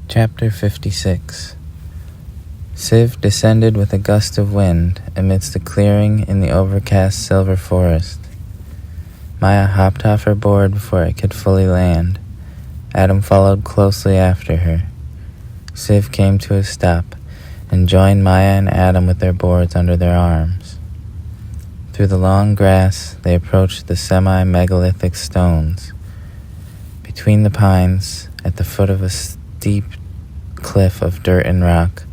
Chapter 56. Siv descended with a gust of wind amidst a clearing in the overcast silver forest. Maya hopped off her board before it could fully land. Adam followed closely after her. Siv came to a stop and joined Maya and Adam with their boards under their arms. Through the long grass, they approached the semi-megalithic stones. Between the pines, at the foot of a steep cliff of dirt and rock,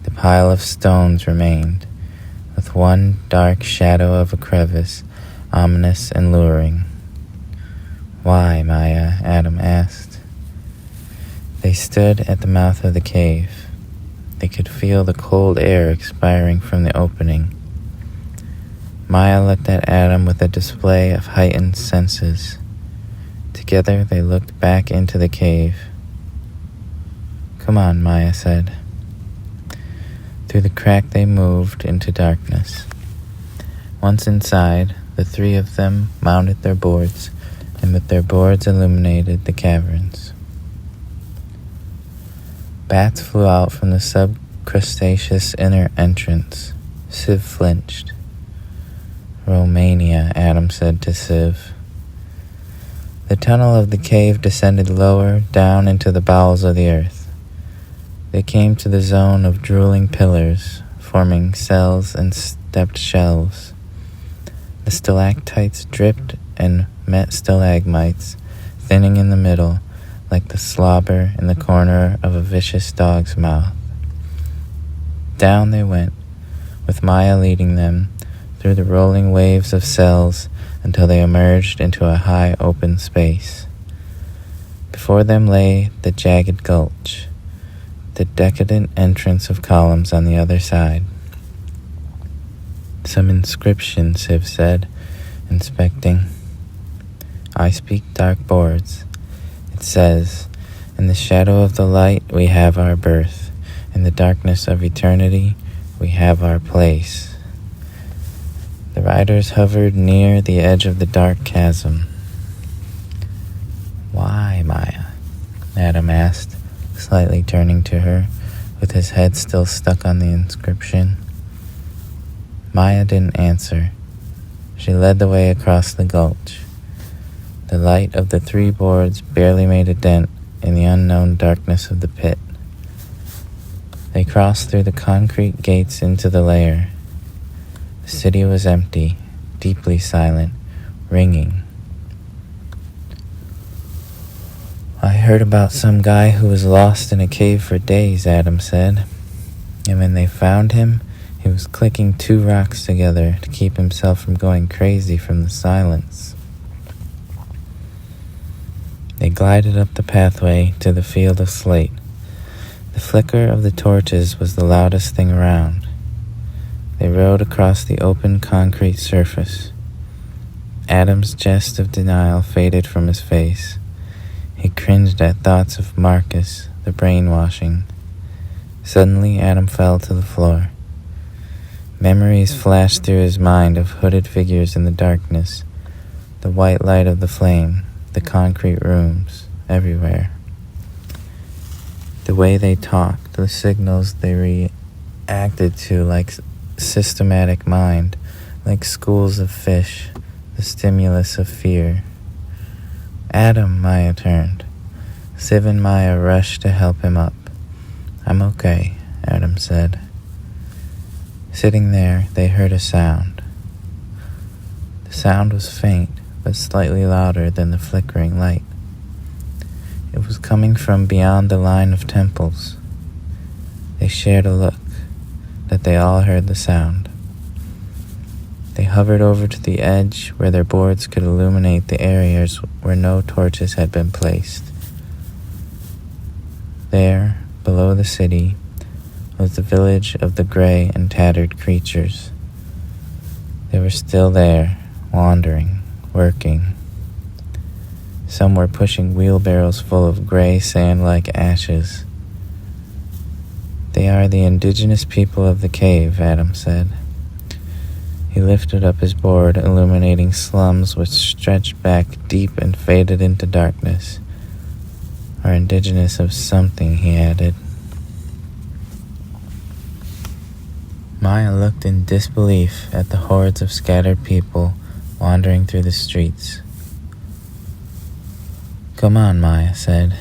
the pile of stones remained, with one dark shadow of a crevice, ominous and luring. "Why, Maya?" Adam asked. They stood at the mouth of the cave. They could feel the cold air expiring from the opening. Maya looked at Adam with a display of heightened senses. Together they looked back into the cave. "Come on," Maya said. Through the crack they moved into darkness. Once inside, the three of them mounted their boards, and with their boards illuminated the caverns. Bats flew out from the subcrustaceous inner entrance. Siv flinched. "Romania," Adam said to Siv. The tunnel of the cave descended lower down into the bowels of the earth. They came to the zone of drooling pillars, forming cells and stepped shelves. The stalactites dripped and met stalagmites, thinning in the middle, like the slobber in the corner of a vicious dog's mouth. Down they went, with Maya leading them, through the rolling waves of cells until they emerged into a high open space. Before them lay the jagged gulch, the decadent entrance of columns on the other side. "Some inscription," Siv said, inspecting. "I speak dark boards. It says, 'In the shadow of the light we have our birth. In the darkness of eternity we have our place.'" The riders hovered near the edge of the dark chasm. "Why, Maya?" Adam asked, slightly turning to her, with his head still stuck on the inscription. Maya didn't answer. She led the way across the gulch. The light of the three boards barely made a dent in the unknown darkness of the pit. They crossed through the concrete gates into the lair. The city was empty, deeply silent, ringing. "I heard about some guy who was lost in a cave for days," Adam said. "And when they found him, he was clicking two rocks together to keep himself from going crazy from the silence." They glided up the pathway to the field of slate. The flicker of the torches was the loudest thing around. They rode across the open concrete surface. Adam's jest of denial faded from his face. He cringed at thoughts of Marcus, the brainwashing. Suddenly Adam fell to the floor. Memories flashed through his mind of hooded figures in the darkness, the white light of the flame, the concrete rooms, everywhere. The way they talked, the signals they reacted to like systematic mind, like schools of fish, the stimulus of fear. "Adam," Maya turned. Siv and Maya rushed to help him up. "I'm okay," Adam said. Sitting there, they heard a sound. The sound was faint, but slightly louder than the flickering light. It was coming from beyond the line of temples. They shared a look, that they all heard the sound. They hovered over to the edge where their boards could illuminate the areas where no torches had been placed. There, below the city, was the village of the gray and tattered creatures. They were still there, wandering, working. Some were pushing wheelbarrows full of gray sand-like ashes. "They are the indigenous people of the cave," Adam said. He lifted up his board, illuminating slums which stretched back deep and faded into darkness. or indigenous of something, he added. Maya looked in disbelief at the hordes of scattered people wandering through the streets. Come on, Maya said,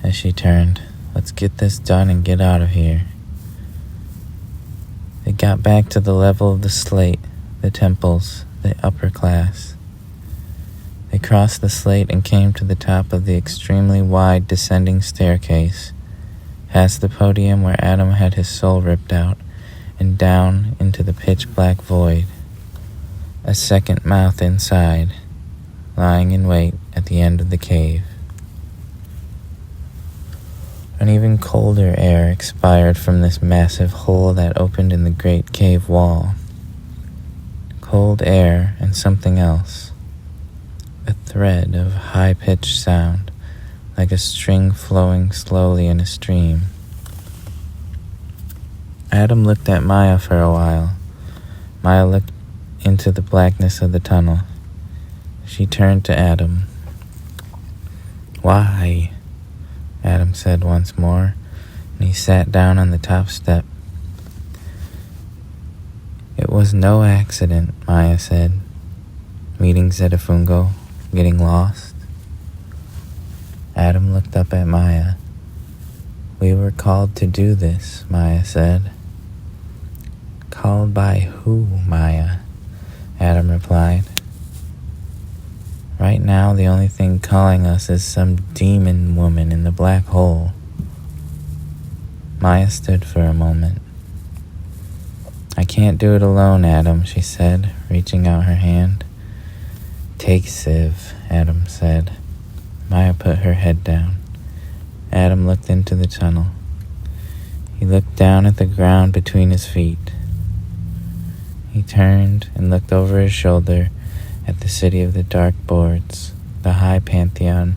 as she turned. Let's get this done and get out of here. They got back to the level of the slate, the temples, the upper class. They crossed the slate and came to the top of the extremely wide descending staircase, past the podium where Adam had his soul ripped out, and down into the pitch-black void. A second mouth inside, lying in wait at the end of the cave. An even colder air expired from this massive hole that opened in the great cave wall. Cold air and something else. A thread of high-pitched sound, like a string flowing slowly in a stream. Adam looked at Maya for a while. Maya looked into the blackness of the tunnel. She turned to Adam. Why? Adam said once more, and he sat down on the top step. It was no accident, Maya said. Meeting Zedefungo, getting lost. Adam looked up at Maya. We were called to do this, Maya said. Called by who, Maya? Adam replied. Right now, the only thing calling us is some demon woman in the black hole. Maya stood for a moment. I can't do it alone, Adam, she said, reaching out her hand. Take Siv, Adam said. Maya put her head down. Adam looked into the tunnel. He looked down at the ground between his feet. He turned and looked over his shoulder at the city of the dark boards, the high pantheon,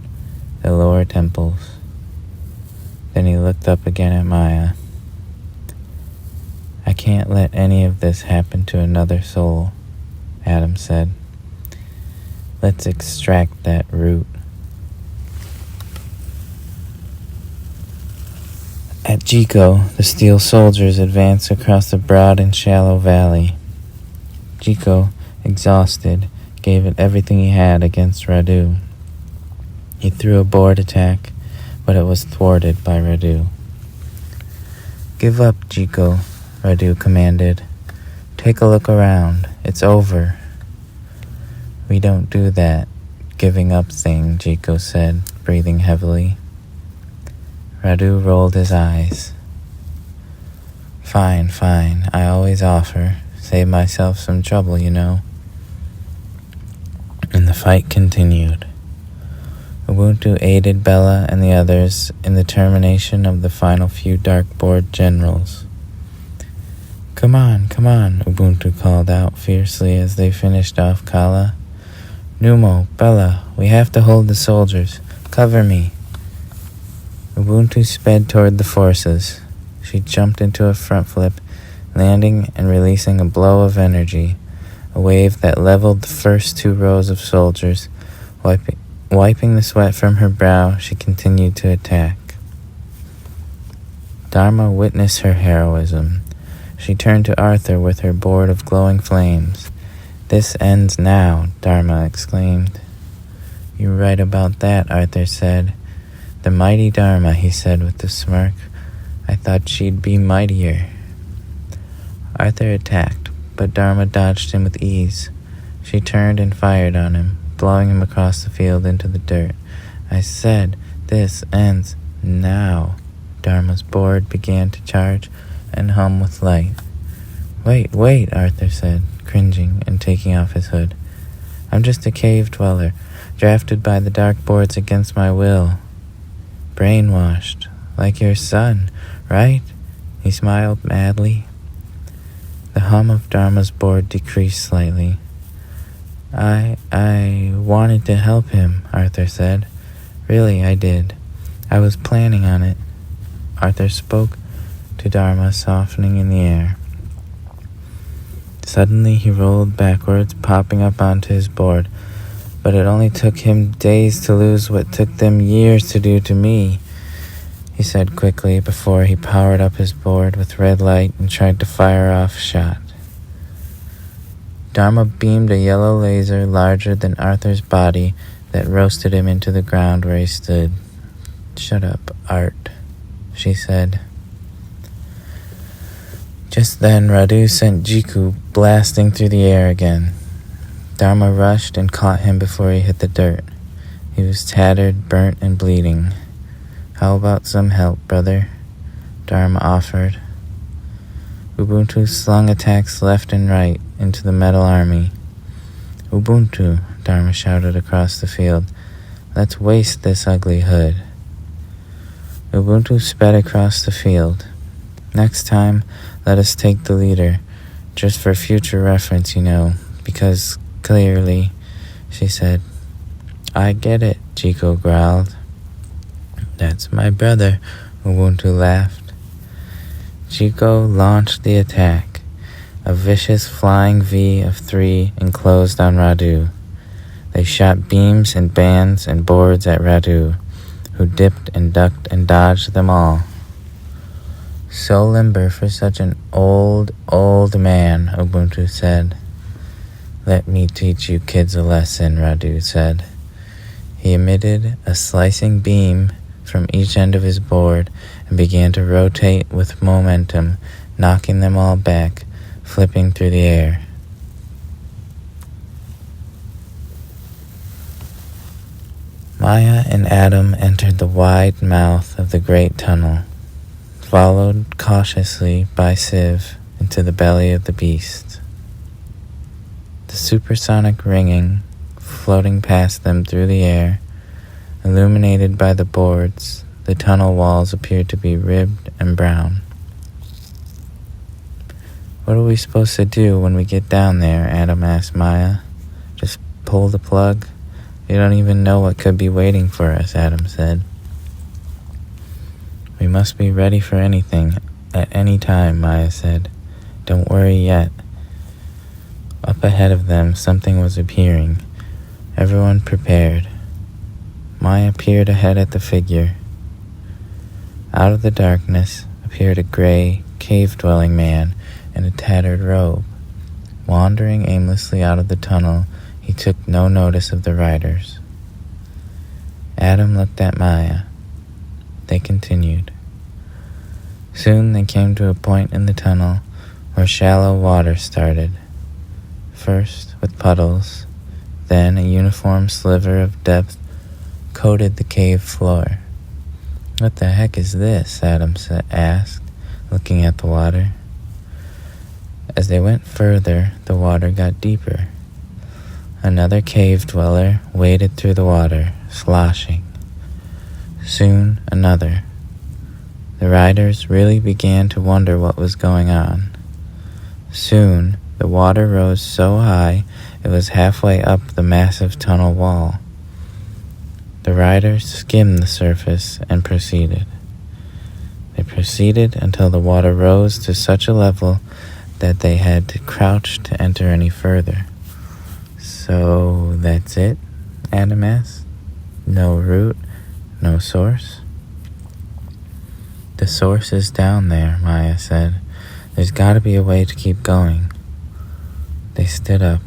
the lower temples. Then he looked up again at Maya. I can't let any of this happen to another soul, Adam said. Let's extract that root. At Jiko, the steel soldiers advanced across the broad and shallow valley. Jiko, exhausted, gave it everything he had against Radu. He threw a board attack, but it was thwarted by Radu. Give up, Jiko, Radu commanded. Take a look around. It's over. We don't do that giving up thing, Jiko said, breathing heavily. Radu rolled his eyes. Fine, I always offer. Save myself some trouble, you know. And the fight continued. Ubuntu aided Bella and the others in the termination of the final few Darkboard generals. Come on, Ubuntu called out fiercely as they finished off Kala. Numo, Bella, we have to hold the soldiers. Cover me. Ubuntu sped toward the forces. She jumped into a front flip, landing and releasing a blow of energy, a wave that leveled the first two rows of soldiers. Wiping the sweat from her brow, she continued to attack. Dharma witnessed her heroism. She turned to Arthur with her board of glowing flames. This ends now, Dharma exclaimed. You're right about that, Arthur said. The mighty Dharma, he said with a smirk. I thought she'd be mightier. Arthur attacked, but Dharma dodged him with ease. She turned and fired on him, blowing him across the field into the dirt. I said, this ends now. Dharma's board began to charge and hum with light. Wait, Arthur said, cringing and taking off his hood. I'm just a cave dweller, drafted by the dark boards against my will. Brainwashed, like your son, right? He smiled madly. The hum of Dharma's board decreased slightly. I wanted to help him, Arthur said. Really, I did. I was planning on it. Arthur spoke to Dharma, softening in the air. Suddenly he rolled backwards, popping up onto his board. But it only took him days to lose what took them years to do to me. he said quickly before he powered up his board with red light and tried to fire off a shot. Dharma beamed a yellow laser larger than Arthur's body that roasted him into the ground where he stood. "Shut up, Art," she said. Just then, Radu sent Jiku blasting through the air again. Dharma rushed and caught him before he hit the dirt. He was tattered, burnt, and bleeding. "How about some help, brother?" Dharma offered. Ubuntu slung attacks left and right into the metal army. "Ubuntu," Dharma shouted across the field. "Let's waste this ugly hood." Ubuntu sped across the field. "Next time, let us take the leader, just for future reference, because clearly," she said. "I get it," Chico growled. "That's my brother," Ubuntu laughed. Chico launched the attack. A vicious flying V of 3 enclosed on Radu. They shot beams and bands and boards at Radu, who dipped and ducked and dodged them all. "So limber for such an old man," Ubuntu said. "Let me teach you kids a lesson," Radu said. He emitted a slicing beam from each end of his board and began to rotate with momentum, knocking them all back, flipping through the air. Maya and Adam entered the wide mouth of the great tunnel, followed cautiously by Siv into the belly of the beast. The supersonic ringing floating past them through the air, illuminated by the boards, the tunnel walls appeared to be ribbed and brown. "What are we supposed to do when we get down there?" Adam asked Maya. "Just pull the plug? We don't even know what could be waiting for us," Adam said. "We must be ready for anything, at any time," Maya said. "Don't worry yet." Up ahead of them, something was appearing. Everyone prepared. Maya peered ahead at the figure. Out of the darkness appeared a gray, cave-dwelling man in a tattered robe. Wandering aimlessly out of the tunnel, he took no notice of the riders. Adam looked at Maya. They continued. Soon they came to a point in the tunnel where shallow water started. First with puddles, then a uniform sliver of depth coated the cave floor. "What the heck is this?" Adam asked, looking at the water. As they went further, the water got deeper. Another cave dweller waded through the water, sloshing. Soon another. The riders really began to wonder what was going on. Soon the water rose so high it was halfway up the massive tunnel wall. The riders skimmed the surface and proceeded. They proceeded until the water rose to such a level that they had to crouch to enter any further. "So that's it?" Adam asked. "No route, no source?" "The source is down there," Maya said. "There's got to be a way to keep going." They stood up.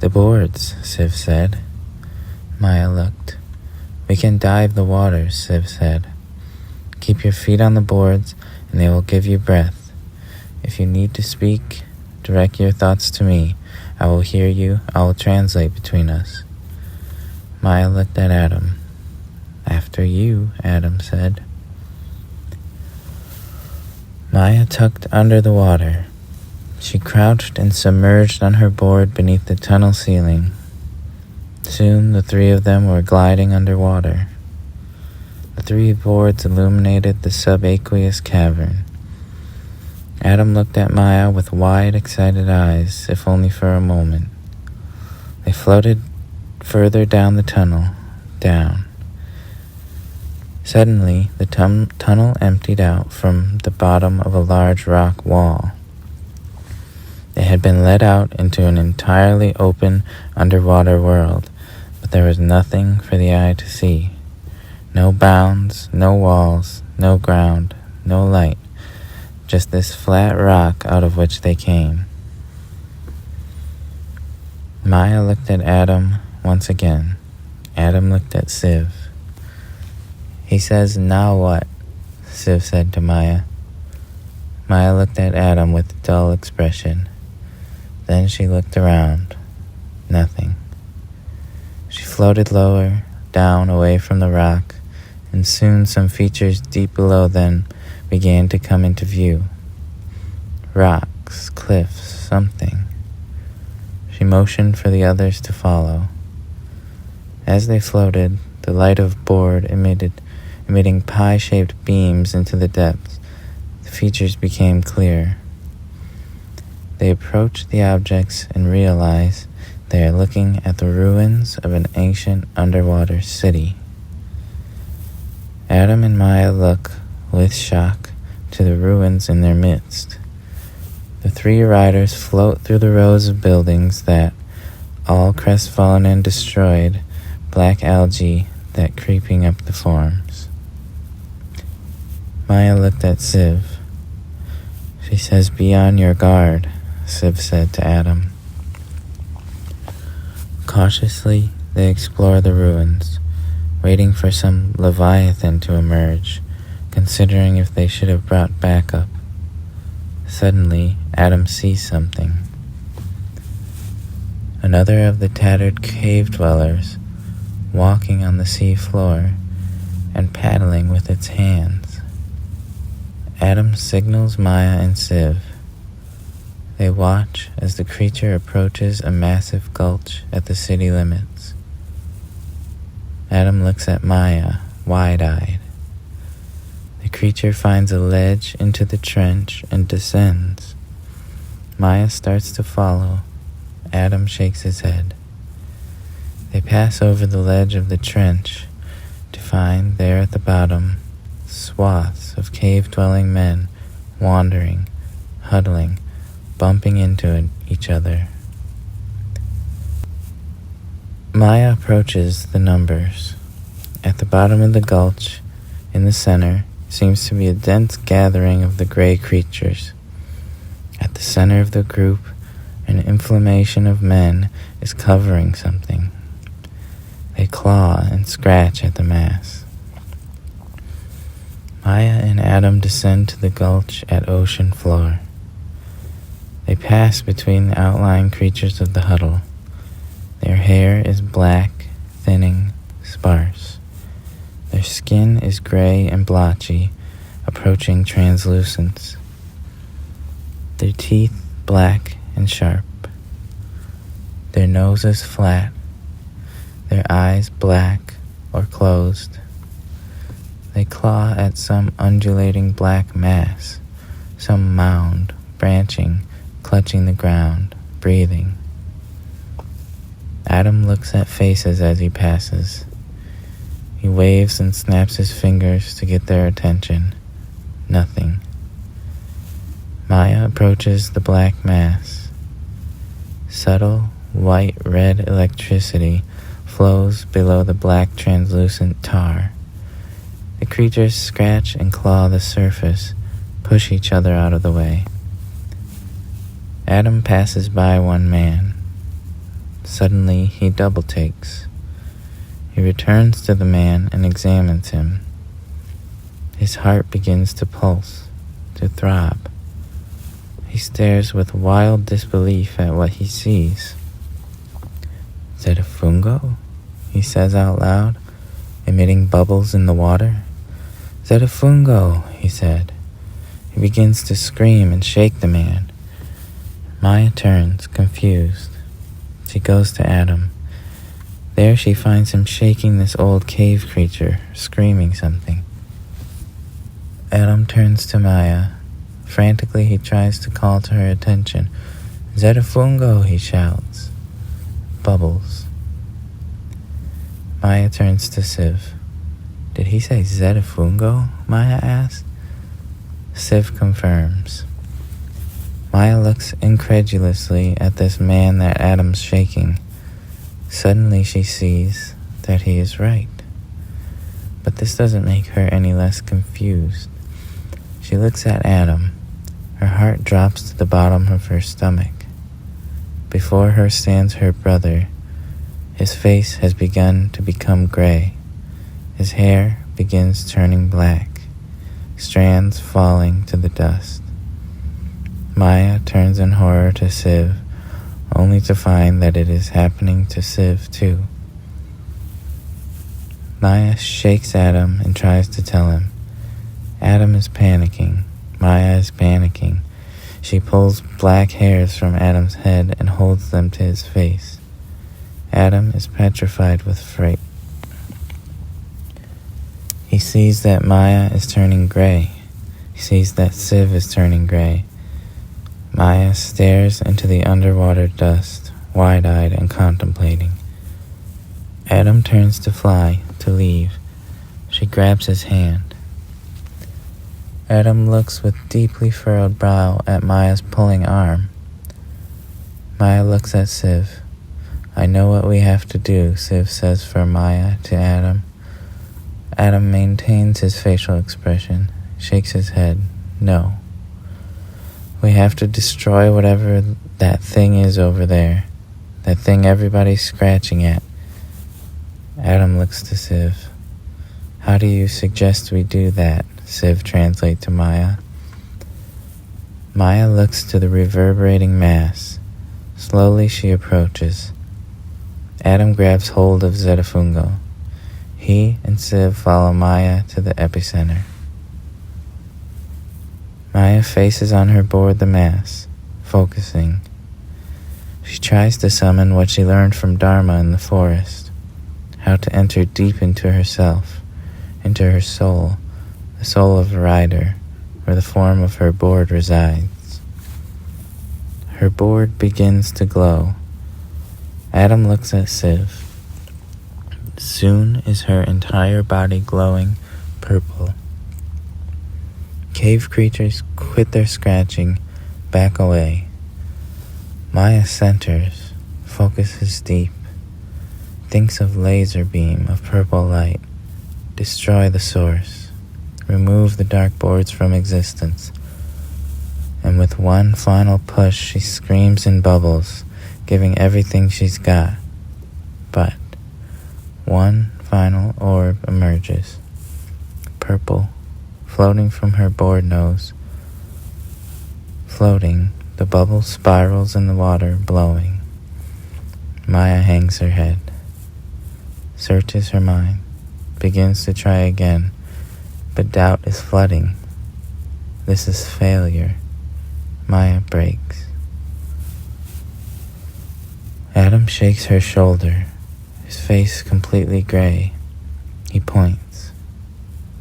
"The boards," Siv said. Maya looked. "We can dive the waters," Siv said. "Keep your feet on the boards and they will give you breath. If you need to speak, direct your thoughts to me. I will hear you. I will translate between us." Maya looked at Adam. "After you," Adam said. Maya tucked under the water. She crouched and submerged on her board beneath the tunnel ceiling. Soon the three of them were gliding underwater. The three boards illuminated the subaqueous cavern. Adam looked at Maya with wide, excited eyes, if only for a moment. They floated further down the tunnel, down. Suddenly, the tunnel emptied out from the bottom of a large rock wall. They had been let out into an entirely open underwater world, but there was nothing for the eye to see. No bounds, no walls, no ground, no light, just this flat rock out of which they came. Maya looked at Adam once again. Adam looked at Siv. He says, "Now what?" Siv said to Maya. Maya looked at Adam with a dull expression. Then she looked around. Nothing. She floated lower, down, away from the rock, and soon some features deep below them began to come into view. Rocks, cliffs, something. She motioned for the others to follow. As they floated, the light of board emitting pie-shaped beams into the depths, the features became clear. They approach the objects and realize they are looking at the ruins of an ancient underwater city. Adam and Maya look, with shock, to the ruins in their midst. The three riders float through the rows of buildings that, all crestfallen and destroyed, black algae that creeping up the forms. Maya looked at Siv. She says, "Be on your guard," Siv said to Adam. Cautiously, they explore the ruins, waiting for some leviathan to emerge, considering if they should have brought backup. Suddenly, Adam sees something. Another of the tattered cave dwellers, walking on the sea floor and paddling with its hands. Adam signals Maya and Siv. They watch as the creature approaches a massive gulch at the city limits. Adam looks at Maya, wide-eyed. The creature finds a ledge into the trench and descends. Maya starts to follow. Adam shakes his head. They pass over the ledge of the trench to find there at the bottom swaths of cave-dwelling men wandering, huddling, bumping into each other. Maya approaches the numbers. At the bottom of the gulch, in the center, seems to be a dense gathering of the gray creatures. At the center of the group, an inflammation of men is covering something. They claw and scratch at the mass. Maya and Adam descend to the gulch at ocean floor. They pass between the outlying creatures of the huddle. Their hair is black, thinning, sparse. Their skin is gray and blotchy, approaching translucence. Their teeth black and sharp. Their noses flat. Their eyes black or closed. They claw at some undulating black mass, some mound, branching, clutching the ground, breathing. Adam looks at faces as he passes. He waves and snaps his fingers to get their attention. Nothing. Maya approaches the black mass. Subtle, white-red electricity flows below the black translucent tar. The creatures scratch and claw the surface, push each other out of the way. Adam passes by one man. Suddenly, he double takes. He returns to the man and examines him. His heart begins to pulse, to throb. He stares with wild disbelief at what he sees. "Zedafungo?" he says out loud, emitting bubbles in the water. "Zedafungo," he said. He begins to scream and shake the man. Maya turns, confused. She goes to Adam. There she finds him shaking this old cave creature, screaming something. Adam turns to Maya. Frantically he tries to call to her attention. "Zedafungo," he shouts. Bubbles. Maya turns to Siv. "Did he say Zedafungo?" Maya asks. Siv confirms. Maya looks incredulously at this man that Adam's shaking. Suddenly she sees that he is right. But this doesn't make her any less confused. She looks at Adam. Her heart drops to the bottom of her stomach. Before her stands her brother. His face has begun to become gray. His hair begins turning black, strands falling to the dust. Maya turns in horror to Siv, only to find that it is happening to Siv too. Maya shakes Adam and tries to tell him. Adam is panicking. Maya is panicking. She pulls black hairs from Adam's head and holds them to his face. Adam is petrified with fright. He sees that Maya is turning gray. He sees that Siv is turning gray. Maya stares into the underwater dust, wide-eyed and contemplating. Adam turns to fly, to leave. She grabs his hand. Adam looks with deeply furrowed brow at Maya's pulling arm. Maya looks at Siv. I know what we have to do, Siv says for Maya to Adam. Adam maintains his facial expression, shakes his head. No. We have to destroy whatever that thing is over there. That thing everybody's scratching at. Adam looks to Siv. How do you suggest we do that? Siv translates to Maya. Maya looks to the reverberating mass. Slowly she approaches. Adam grabs hold of Zetafungo. He and Siv follow Maya to the epicenter. Maya faces on her board the mass, focusing. She tries to summon what she learned from Dharma in the forest, how to enter deep into herself, into her soul, the soul of a rider, where the form of her board resides. Her board begins to glow. Adam looks at Siv. Soon is her entire body glowing purple. Cave creatures quit their scratching, back away. Maya centers, focuses deep, thinks of laser beam of purple light, destroy the source, remove the dark boards from existence. And with one final push, she screams in bubbles, giving everything she's got. But one final orb emerges, purple, floating from her board nose. Floating, the bubble spirals in the water, blowing. Maya hangs her head, searches her mind, begins to try again, but doubt is flooding. This is failure. Maya breaks. Adam shakes her shoulder, his face completely gray. He points.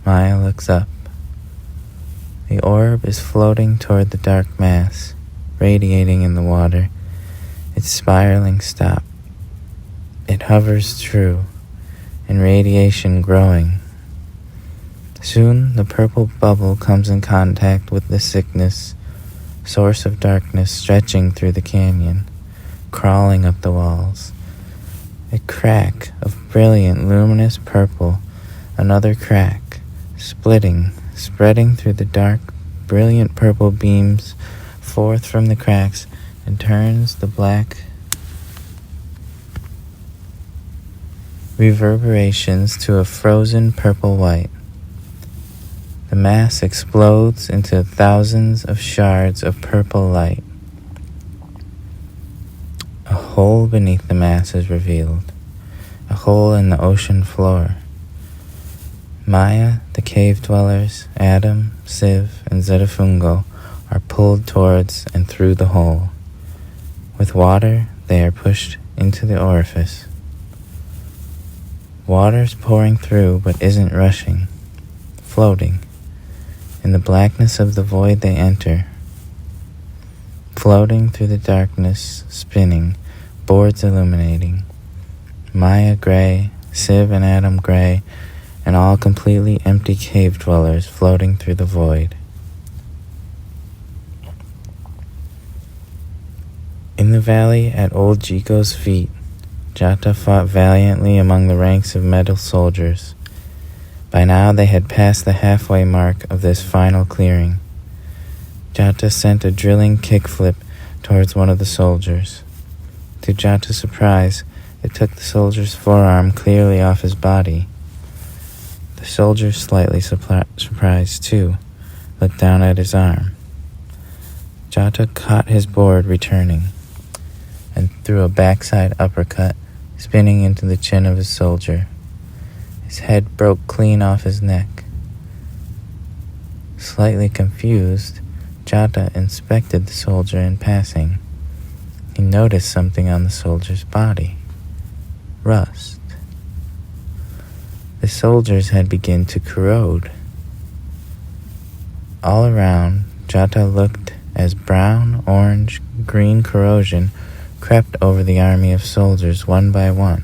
Maya looks up. The orb is floating toward the dark mass, radiating in the water. Its spiraling stop. It hovers true, and radiation growing. Soon the purple bubble comes in contact with the sickness, source of darkness stretching through the canyon, crawling up the walls. A crack of brilliant luminous purple, another crack, splitting, spreading through the dark, brilliant purple beams forth from the cracks and turns the black reverberations to a frozen purple white. The mass explodes into thousands of shards of purple light. A hole beneath the mass is revealed, a hole in the ocean floor. Maya, the cave dwellers, Adam, Siv, and Zetafungo are pulled towards and through the hole. With water, they are pushed into the orifice. Water's pouring through but isn't rushing, floating. In the blackness of the void they enter, floating through the darkness, spinning, boards illuminating. Maya gray, Siv and Adam gray, and all completely empty cave dwellers floating through the void. In the valley at old Jiko's feet, Jata fought valiantly among the ranks of metal soldiers. By now they had passed the halfway mark of this final clearing. Jata sent a drilling kickflip towards one of the soldiers. To Jata's surprise, it took the soldier's forearm clearly off his body. The soldier, slightly surprised too, looked down at his arm. Jata caught his board returning and threw a backside uppercut, spinning into the chin of his soldier. His head broke clean off his neck. Slightly confused, Jata inspected the soldier in passing. He noticed something on the soldier's body. Rust. The soldiers had begun to corrode. All around, Jata looked as brown, orange, green corrosion crept over the army of soldiers one by one.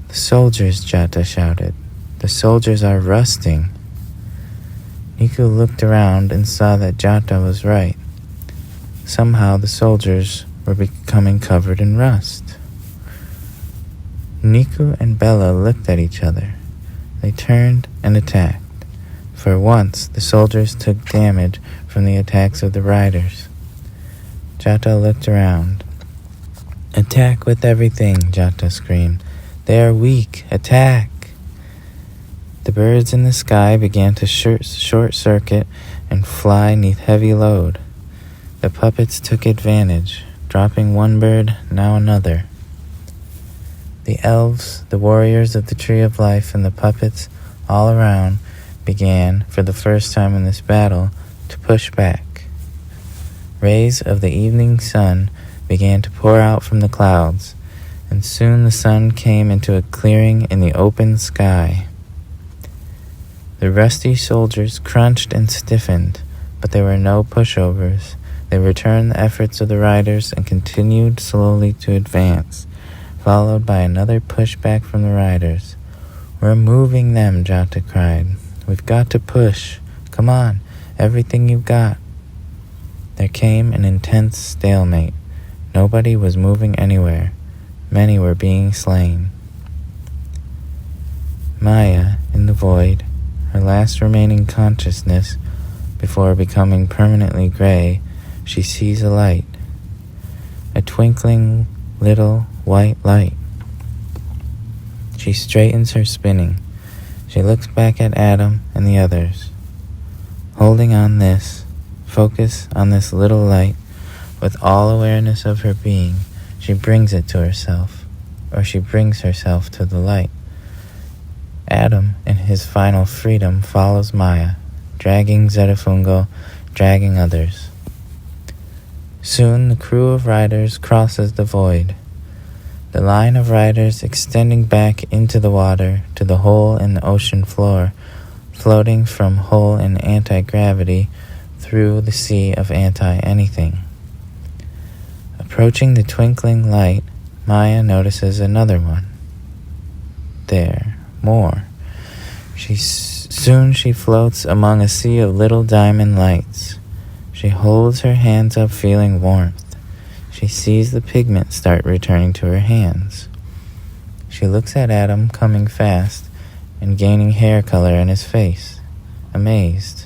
"The soldiers," Jata shouted. "The soldiers are rusting." Niku looked around and saw that Jata was right. Somehow the soldiers were becoming covered in rust. Niku and Bella looked at each other. They turned and attacked. For once, the soldiers took damage from the attacks of the riders. Jata looked around. "Attack with everything," Jata screamed. "They are weak. Attack!" The birds in the sky began to short circuit and fly neath heavy load. The puppets took advantage, dropping one bird, now another. The elves, the warriors of the Tree of Life, and the puppets all around began, for the first time in this battle, to push back. Rays of the evening sun began to pour out from the clouds, and soon the sun came into a clearing in the open sky. The rusty soldiers crunched and stiffened, but there were no pushovers. They returned the efforts of the riders and continued slowly to advance, followed by another pushback from the riders. "We're moving them," Jata cried. "We've got to push. Come on, everything you've got." There came an intense stalemate. Nobody was moving anywhere. Many were being slain. Maya, in the void, her last remaining consciousness before becoming permanently gray, she sees a light. A twinkling little white light. She straightens her spinning. She looks back at Adam and the others. Holding on this, focus on this little light, with all awareness of her being, she brings it to herself, or she brings herself to the light. Adam, in his final freedom, follows Maya, dragging Zedafungo, dragging others. Soon the crew of riders crosses the void. The line of riders extending back into the water to the hole in the ocean floor, floating from hole in anti-gravity through the sea of anti-anything. Approaching the twinkling light, Maya notices another one. There, more. Soon she floats among a sea of little diamond lights. She holds her hands up, feeling warmth. She sees the pigment start returning to her hands. She looks at Adam coming fast and gaining hair color in his face, amazed.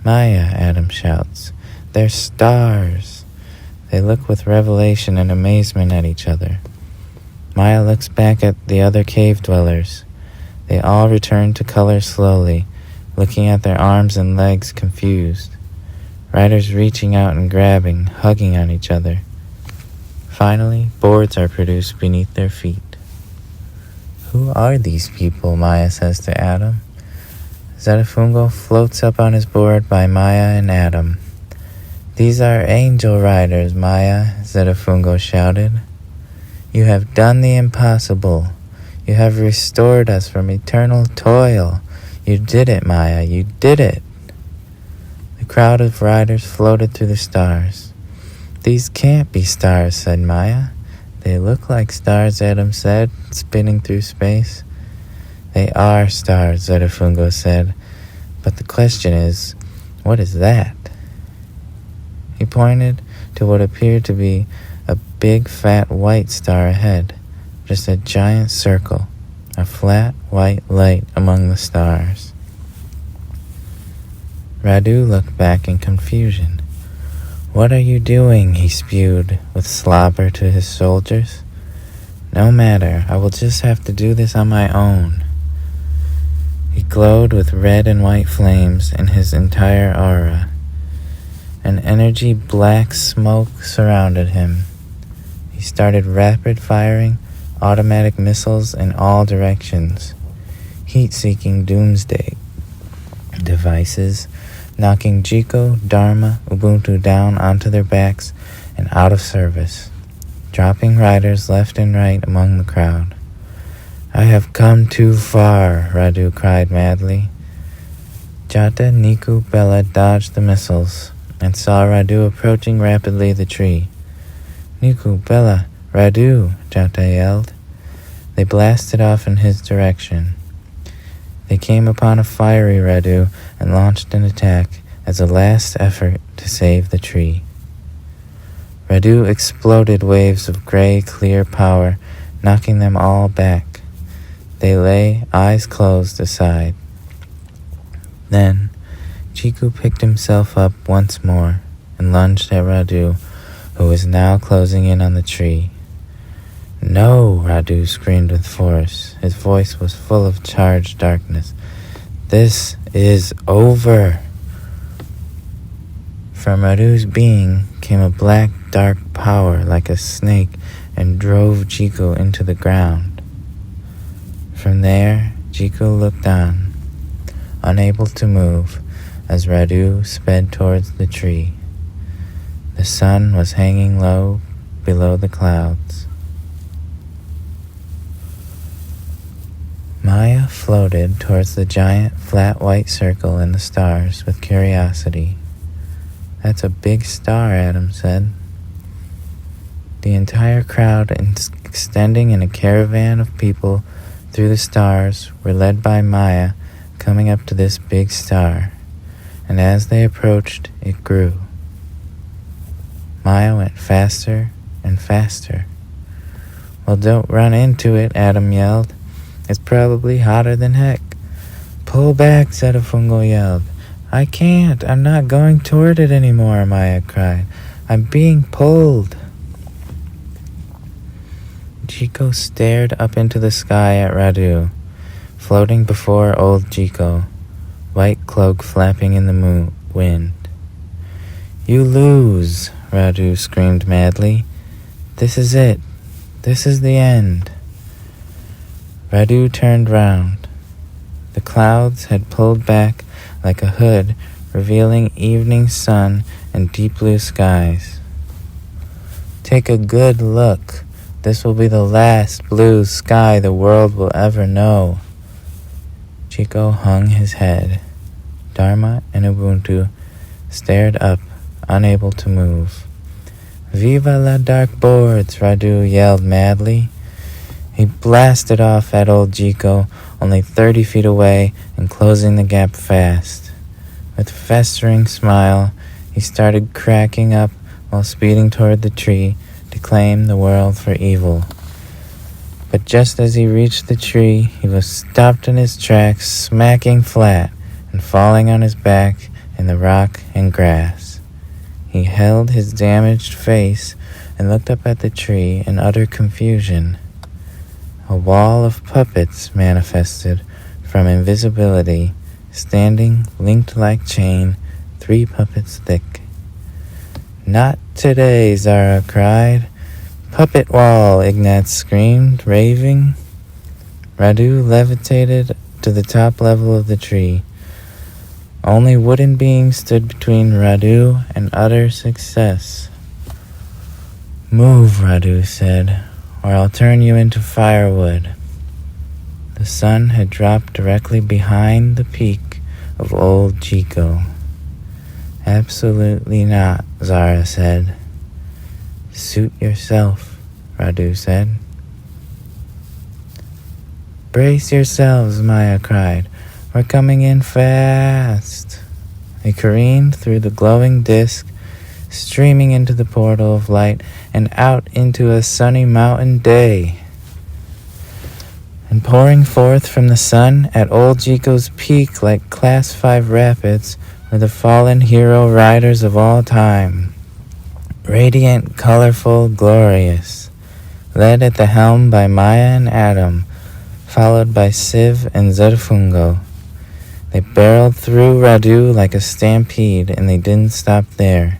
"Maya," Adam shouts, "they're stars." They look with revelation and amazement at each other. Maya looks back at the other cave dwellers. They all return to color slowly, looking at their arms and legs confused. Riders reaching out and grabbing, hugging on each other. Finally, boards are produced beneath their feet. "Who are these people?" Maya says to Adam. Zedafungo floats up on his board by Maya and Adam. "These are angel riders, Maya," Zedafungo shouted. "You have done the impossible. You have restored us from eternal toil. You did it, Maya, you did it." The crowd of riders floated through the stars. "These can't be stars," said Maya. "They look like stars," Adam said, spinning through space. "They are stars," Zedafungo said. "But the question is, what is that?" He pointed to what appeared to be a big fat white star ahead, just a giant circle, a flat white light among the stars. Radu looked back in confusion. "What are you doing?" he spewed with slobber to his soldiers. "No matter, I will just have to do this on my own." He glowed with red and white flames in his entire aura. An energy black smoke surrounded him. He started rapid-firing automatic missiles in all directions, heat-seeking doomsday devices, knocking Jiko, Dharma, Ubuntu down onto their backs and out of service, dropping riders left and right among the crowd. "I have come too far," Radu cried madly. Jata, Niku, Bella dodged the missiles and saw Radu approaching rapidly the tree. "Niku, Bella, Radu," Jata yelled. They blasted off in his direction. They came upon a fiery Radu and launched an attack as a last effort to save the tree. Radu exploded waves of gray, clear power, knocking them all back. They lay, eyes closed, aside. Then, Chiku picked himself up once more and lunged at Radu, who was now closing in on the tree. "No!" Radu screamed with force. His voice was full of charged darkness. "This is over!" From Radu's being came a black, dark power like a snake and drove Jiko into the ground. From there, Jiko looked on, unable to move, as Radu sped towards the tree. The sun was hanging low below the clouds. Maya floated towards the giant flat white circle in the stars with curiosity. "That's a big star," Adam said. The entire crowd, extending in a caravan of people through the stars, were led by Maya, coming up to this big star, and as they approached, it grew. Maya went faster and faster. "Well, don't run into it," Adam yelled. "It's probably hotter than heck." "Pull back," Zetafungo yelled. "I can't. I'm not going toward it anymore," Maya cried. "I'm being pulled." Jiko stared up into the sky at Radu, floating before old Jiko, white cloak flapping in the wind. "You lose," Radu screamed madly. "This is it. This is the end." Radu turned round. The clouds had pulled back like a hood, revealing evening sun and deep blue skies. "Take a good look. This will be the last blue sky the world will ever know." Jiko hung his head. Dharma and Ubuntu stared up, unable to move. "Viva la dark boards!" Radu yelled madly. He blasted off at old Jiko, only 30 feet away and closing the gap fast. With a festering smile, he started cracking up while speeding toward the tree to claim the world for evil. But just as he reached the tree, he was stopped in his tracks, smacking flat and falling on his back in the rock and grass. He held his damaged face and looked up at the tree in utter confusion. A wall of puppets manifested from invisibility, standing linked like chain, 3 puppets thick. "Not today," Zara cried. "Puppet wall," Ignatz screamed, raving. Radu levitated to the top level of the tree. Only wooden beams stood between Radu and utter success. "Move," Radu said, "or I'll turn you into firewood." The sun had dropped directly behind the peak of old Jiko. "Absolutely not," Zara said. "Suit yourself," Radu said. "Brace yourselves," Maya cried. "We're coming in fast." They careened through the glowing disk, streaming into the portal of light and out into a sunny mountain day. And pouring forth from the sun at old Jiko's peak like Class 5 rapids were the fallen hero riders of all time. Radiant, colorful, glorious. Led at the helm by Maya and Adam, followed by Siv and Zerfungo. They barreled through Radu like a stampede, and they didn't stop there.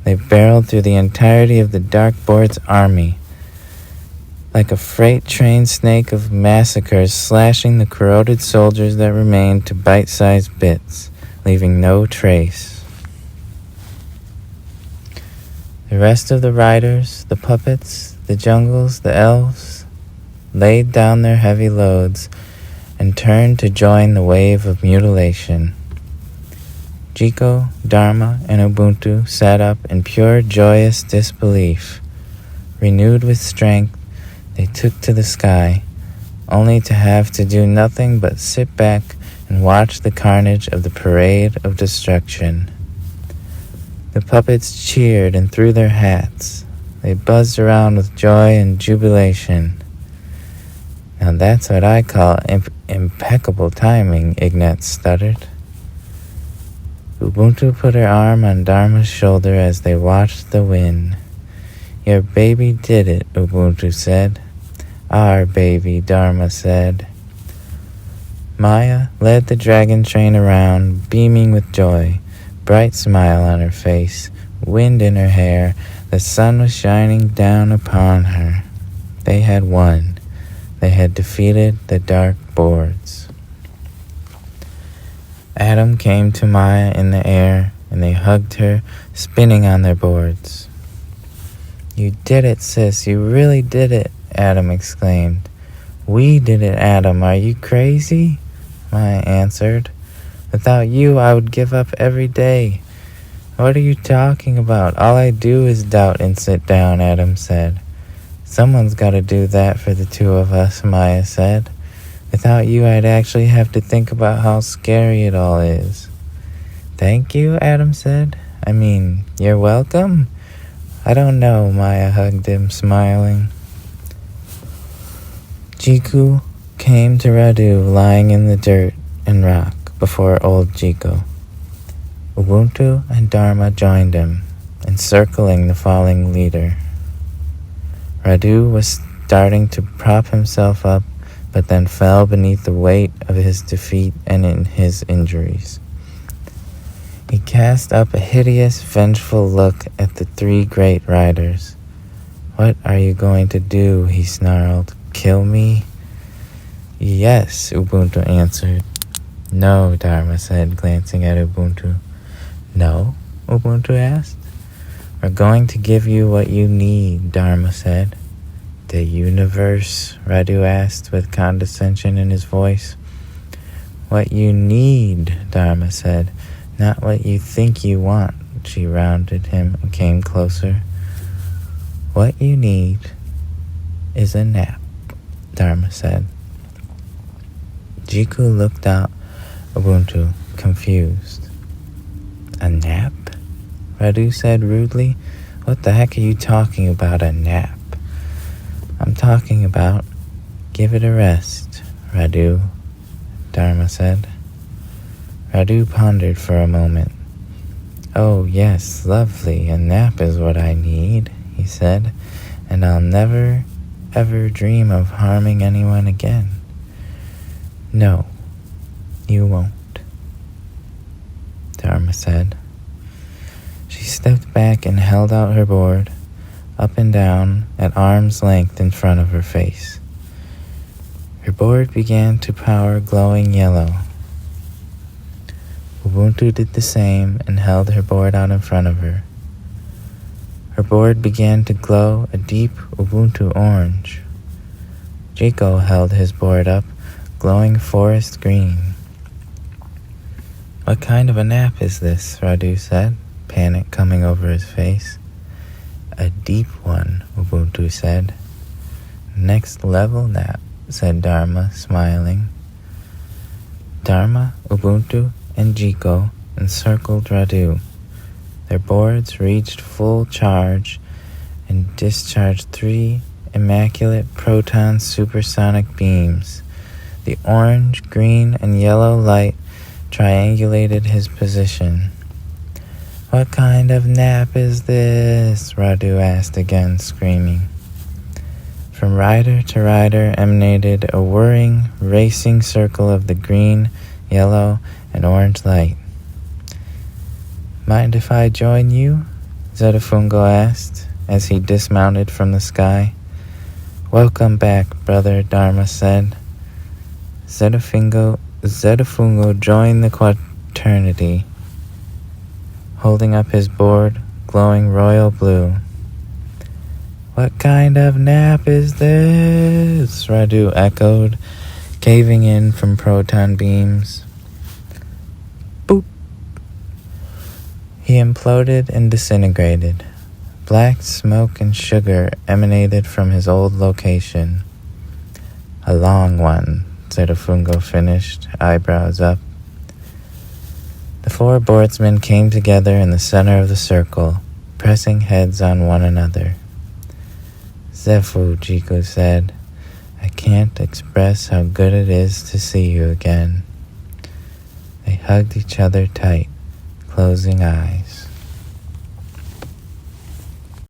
They barreled through the entirety of the Darkboard's army, like a freight train snake of massacres, slashing the corroded soldiers that remained to bite-sized bits, leaving no trace. The rest of the riders, the puppets, the jungles, the elves, laid down their heavy loads and turned to join the wave of mutilation. Jiko, Dharma, and Ubuntu sat up in pure joyous disbelief. Renewed with strength, they took to the sky, only to have to do nothing but sit back and watch the carnage of the parade of destruction. The puppets cheered and threw their hats. They buzzed around with joy and jubilation. Now that's what I call impeccable timing, Ignatz stuttered. Ubuntu put her arm on Dharma's shoulder as they watched the win. Your baby did it, Ubuntu said. Our baby, Dharma said. Maya led the dragon train around, beaming with joy, bright smile on her face, wind in her hair. The sun was shining down upon her. They had won. They had defeated the dark boards. Adam came to Maya in the air, and they hugged her, spinning on their boards. You did it, sis. You really did it, Adam exclaimed. We did it, Adam. Are you crazy? Maya answered. Without you, I would give up every day. What are you talking about? All I do is doubt and sit down, Adam said. Someone's got to do that for the two of us, Maya said. Without you, I'd actually have to think about how scary it all is. Thank you, Adam said. I mean, you're welcome. I don't know, Maya hugged him, smiling. Jiku came to Radu lying in the dirt and rock before old Jiko. Ubuntu and Dharma joined him, encircling the falling leader. Radu was starting to prop himself up, but then fell beneath the weight of his defeat and in his injuries. He cast up a hideous, vengeful look at the three great riders. What are you going to do? He snarled. Kill me? Yes, Ubuntu answered. No, Dharma said, glancing at Ubuntu. No? Ubuntu asked. We're going to give you what you need, Dharma said. The universe, Radu asked with condescension in his voice. What you need, Dharma said, not what you think you want. She rounded him and came closer. What you need is a nap, Dharma said. Jiku looked out Ubuntu, confused. A nap? Radu said rudely. What the heck are you talking about, a nap? I'm talking about give it a rest, Radu, Dharma said. Radu pondered for a moment. Oh, yes, lovely, a nap is what I need, he said, and I'll never, ever dream of harming anyone again. No, you won't, Dharma said. She stepped back and held out her board, up and down, at arm's length in front of her face. Her board began to power glowing yellow. Ubuntu did the same and held her board out in front of her. Her board began to glow a deep Ubuntu orange. Jiko held his board up, glowing forest green. What kind of a nap is this? Radu said, panic coming over his face. A deep one, Ubuntu said. Next level nap, said Dharma, smiling. Dharma, Ubuntu, and Jiko encircled Radu. Their boards reached full charge and discharged 3 immaculate proton supersonic beams The orange, green, and yellow light triangulated his position. "What kind of nap is this?" Radu asked again, screaming. From rider to rider emanated a whirring, racing circle of the green, yellow, and orange light. "Mind if I join you?" Zedafungo asked as he dismounted from the sky. "Welcome back, brother," Dharma said. Zedafungo joined the quaternity, holding up his board, glowing royal blue. "What kind of nap is this?" Radu echoed, caving in from proton beams. Boop! He imploded and disintegrated. Black smoke and sugar emanated from his old location. "A long one," Zedafungo finished, eyebrows up. The four boardsmen came together in the center of the circle, pressing heads on one another. "Zefu," Jiku said, "I can't express how good it is to see you again." They hugged each other tight, closing eyes.